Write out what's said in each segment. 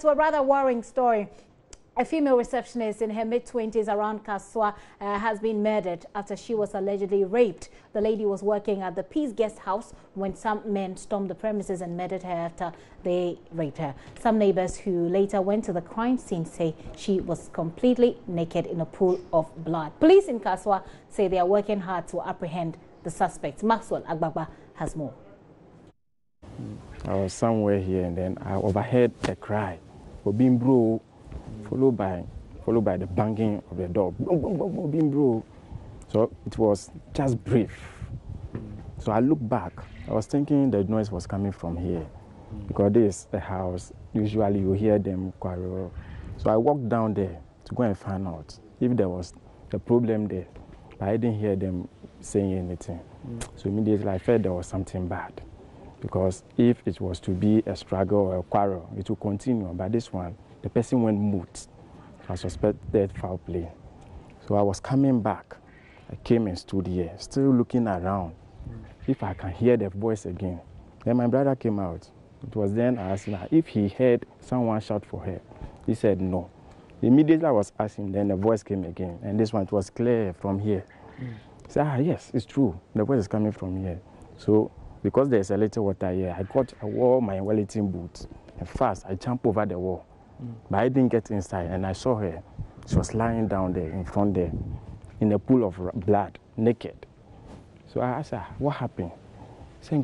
to a rather worrying story. A female receptionist in her mid-20s around Kasoa has been murdered after she was allegedly raped. The lady was working at the Peace Guest House when some men stormed the premises and murdered her after they raped her. Some neighbors who later went to the crime scene say she was completely naked in a pool of blood. Police in Kasoa say they are working hard to apprehend the suspects. Maxwell Agbagba has more. I was somewhere here and then I overheard a cry for being bro. Followed by the banging of the door. Boom, bro. So it was just brief. So I looked back. I was thinking the noise was coming from here because this is a house. Usually you hear them quarrel. So I walked down there to go and find out if there was a problem there. But I didn't hear them saying anything. So immediately I felt there was something bad because if it was to be a struggle or a quarrel, it would continue. But this one, the person went mute. I suspected foul play. So I was coming back. I came and stood here, still looking around, if I can hear the voice again. Then my brother came out. It was then I asked him if he heard someone shout for her. He said no. Immediately I was asking, then the voice came again. And this one, it was clear from here. He said, yes, it's true. The voice is coming from here. So because there's a little water here, I wore my Wellington boots. And fast, I jumped over the wall. But I didn't get inside, and I saw her. She was lying down there in front there in a pool of blood, naked. So I asked her, what happened? So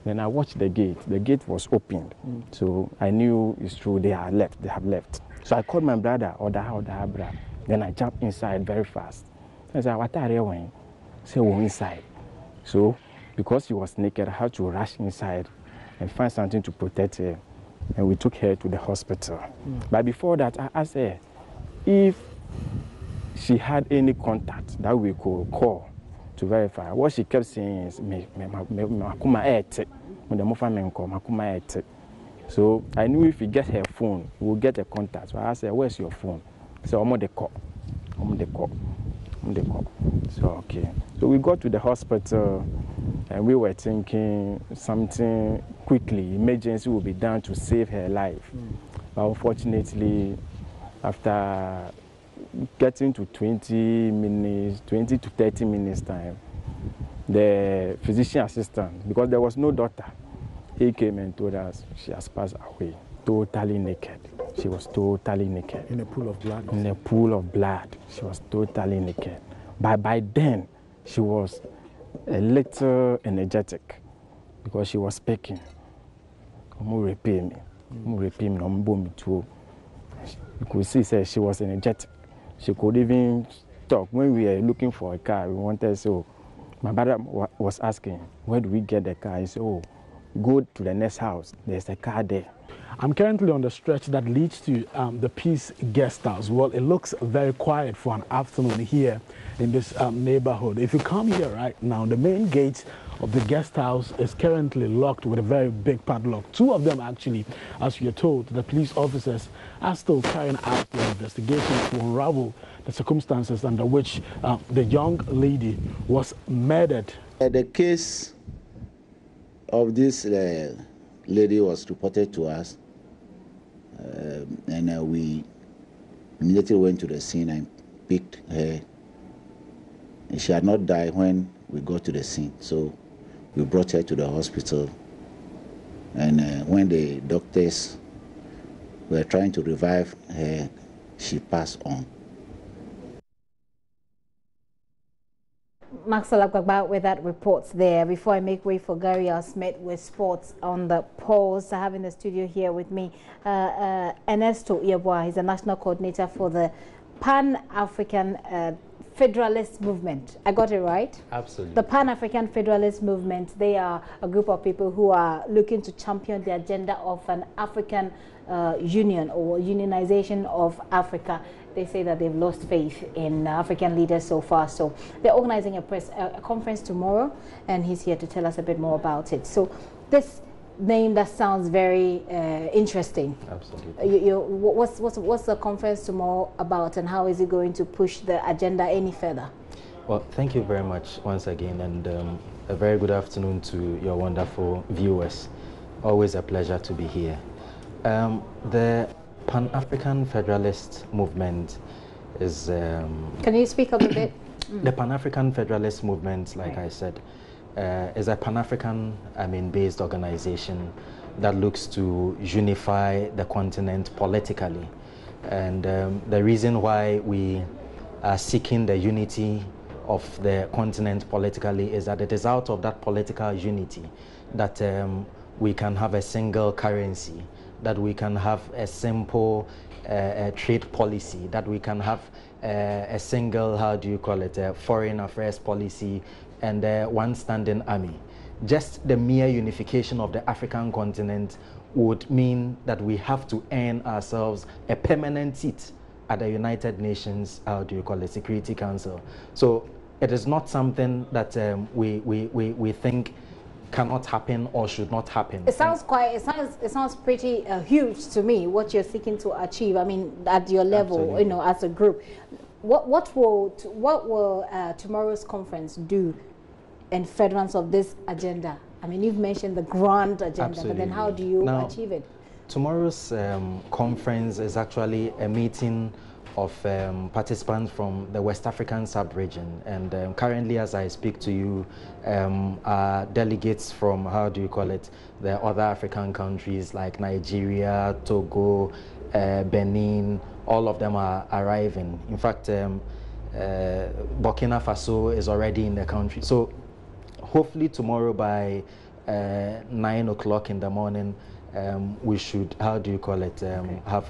then I watched the gate. The gate was opened. So I knew it's true, they have left. So I called my brother, then I jumped inside very fast. I said, what are you doing? Say, we're inside. So because she was naked, I had to rush inside and find something to protect her. And we took her to the hospital. But before that, I asked her if she had any contact that we could call to verify. What she kept saying is, so I knew if we get her phone, we'll get a contact. So I asked her, where's your phone? So I'm on the call. So okay. So we got to the hospital and we were thinking something quickly, emergency will be done to save her life. But unfortunately, after getting to 20 to 30 minutes time, the physician assistant, because there was no doctor, he came and told us she has passed away, totally naked. She was totally naked. In a pool of blood? In a pool of blood. She was totally naked. But by then, she was a little energetic because she was speaking. You could see she was energetic. She could even talk. When we were looking for a car, we wanted, so my brother was asking, where do we get the car? He said, oh, go to the next house. There's a car there. I'm currently on the stretch that leads to the Peace Guest House. Well, it looks very quiet for an afternoon here in this neighborhood. If you come here right now, the main gate of the guest house is currently locked with a very big padlock. Two of them actually, as you're told, the police officers are still carrying out the investigation to unravel the circumstances under which the young lady was murdered. The case of this lady was reported to us, and we immediately went to the scene and picked her. And she had not died when we got to the scene, so we brought her to the hospital. And when the doctors were trying to revive her, she passed on. Maxwell Agbagba with that report there. Before I make way for Gary Smith with sports on the pause, I have in the studio here with me Ernesto Yeboah. He's a national coordinator for the Pan-African Federalist Movement. I got it right? Absolutely. The Pan-African Federalist Movement, they are a group of people who are looking to champion the agenda of an African union or unionization of Africa. They say that they've lost faith in African leaders so far. So they're organizing a conference tomorrow, and he's here to tell us a bit more about it. So this name, that sounds very interesting. Absolutely. What's the conference tomorrow about, and how is it going to push the agenda any further? Well, thank you very much once again, and a very good afternoon to your wonderful viewers. Always a pleasure to be here. The Pan-African Federalist Movement is... Can you speak up a bit? The Pan-African Federalist Movement, like I said, is a Pan-African, based organization that looks to unify the continent politically. And the reason why we are seeking the unity of the continent politically is that it is out of that political unity that we can have a single currency, that we can have a simple trade policy, that we can have a single, a foreign affairs policy, and one standing army. Just the mere unification of the African continent would mean that we have to earn ourselves a permanent seat at the United Nations, Security Council. So it is not something that we think cannot happen or should not happen. It sounds pretty huge to me, what you're seeking to achieve. I mean, at your level, Absolutely. as a group. What will tomorrow's conference do in furtherance of this agenda? I mean, you've mentioned the grand agenda, Absolutely. but then how do you achieve it? Tomorrow's conference is actually a meeting of participants from the West African sub-region, and currently as I speak to you are delegates from, the other African countries like Nigeria, Togo, Benin. All of them are arriving. In fact, Burkina Faso is already in the country. So hopefully tomorrow by 9 o'clock in the morning, we should, have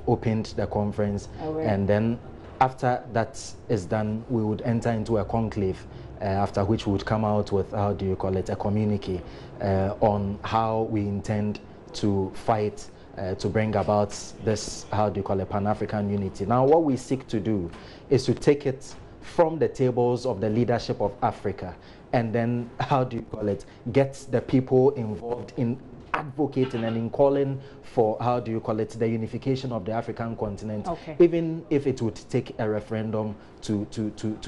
opened the conference. And then after that is done, we would enter into a conclave, after which we would come out with, a communique on how we intend to fight to bring about this, Pan-African unity. Now, what we seek to do is to take it from the tables of the leadership of Africa, and then, get the people involved in advocating and in calling for, the unification of the African continent, even if it would take a referendum to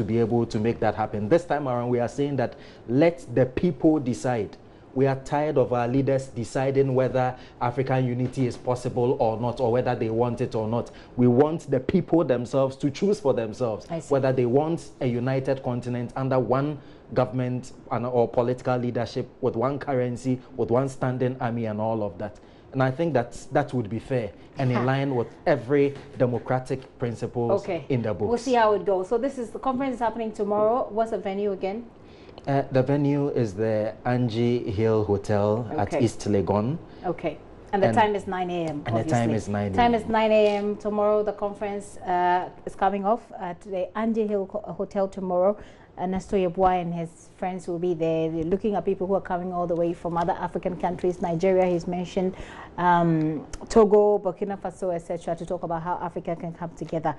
be able to make that happen. This time around, we are saying that let the people decide. We are tired of our leaders deciding whether African unity is possible or not, or whether they want it or not. We want the people themselves to choose for themselves whether they want a united continent under one government or political leadership, with one currency, with one standing army, and all of that. And I think that would be fair and in line with every democratic principles in the books. We'll see how it goes. So the conference is happening tomorrow. What's the venue again? The venue is the Angie Hill Hotel at East Legon. Okay. And the time is 9 a.m. And the time is 9 a.m. Time is 9 a.m. tomorrow. The conference is coming off at the Angie Hill Hotel tomorrow. Ernesto Yeboah and his friends will be there. They're looking at people who are coming all the way from other African countries. Nigeria, he's mentioned, Togo, Burkina Faso, etc., to talk about how Africa can come together.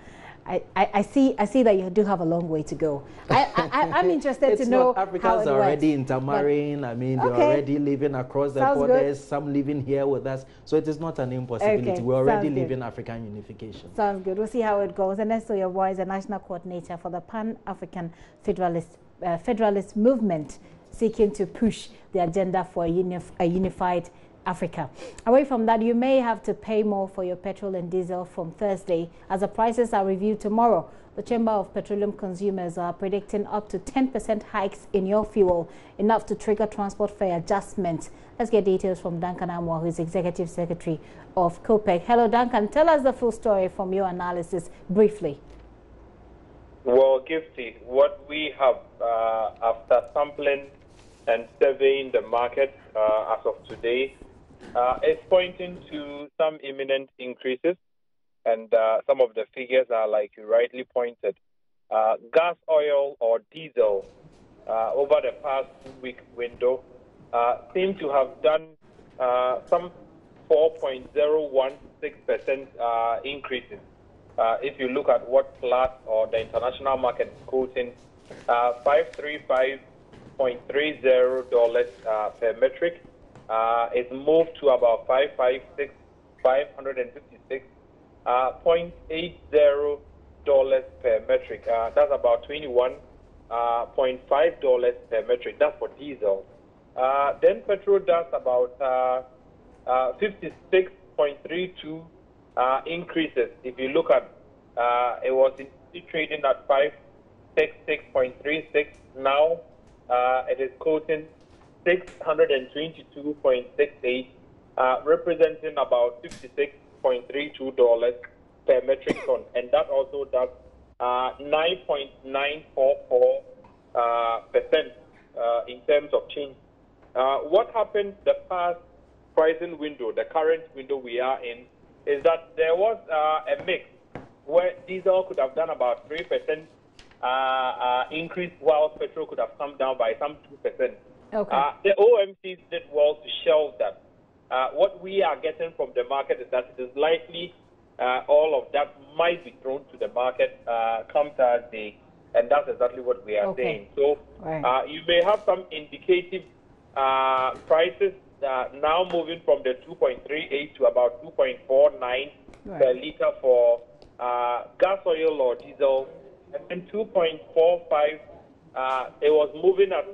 I see that you do have a long way to go. I'm interested to know Africans how it are already works. intermarrying. I mean, they're already living across the borders, good. Some living here with us. So it is not an impossibility. We're already living African unification. Sounds good. We'll see how it goes. Ernesto Yeboah is the national coordinator for the Pan-African Federalist Movement, seeking to push the agenda for a unified Africa. Away from that, you may have to pay more for your petrol and diesel from Thursday as the prices are reviewed tomorrow. The Chamber of Petroleum Consumers are predicting up to 10% hikes in your fuel, enough to trigger transport fare adjustments. Let's get details from Duncan Amwa, who is Executive Secretary of COPEC. Hello, Duncan. Tell us the full story from your analysis briefly. Well, Gifty, what we have after sampling and surveying the market as of today is pointing to some imminent increases, and some of the figures are like you rightly pointed. Gas, oil, or diesel over the past 2-week window seem to have done some 4.016% increases. If you look at what Platts or the international market is quoting, $535.30 per metric. It's moved to about $556.80 per metric. That's about 21 $0.5 per metric. That's for diesel. Then petrol does about 56.32 increases. If you look at, it was trading at 566.36. Now it is quoting 622.68, representing about $56.32 per metric ton, and that also does 9.944% in terms of change. What happened the past pricing window, the current window we are in, is that there was a mix where diesel could have done about 3% increase, while petrol could have come down by some 2%. Okay. The OMCs did well to shelve that. What we are getting from the market is that it is likely all of that might be thrown to the market come Thursday, and that's exactly what we are saying. So you may have some indicative prices now moving from the 2.38 to about 2.49 per liter for gas oil or diesel, and then 2.45. It was moving at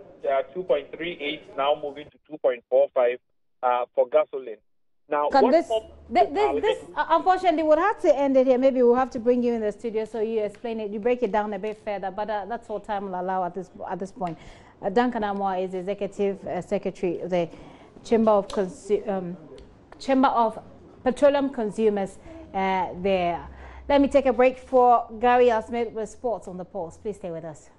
2.38, now moving to 2.45 for gasoline. Now, this unfortunately we'll have to end it here. Maybe we'll have to bring you in the studio so you explain it, you break it down a bit further, but that's all time will allow at this point. Duncan Amoah is Executive Secretary of the Chamber of Petroleum Consumers there. Let me take a break for Gary Smith with Sports on the Pulse. Please stay with us.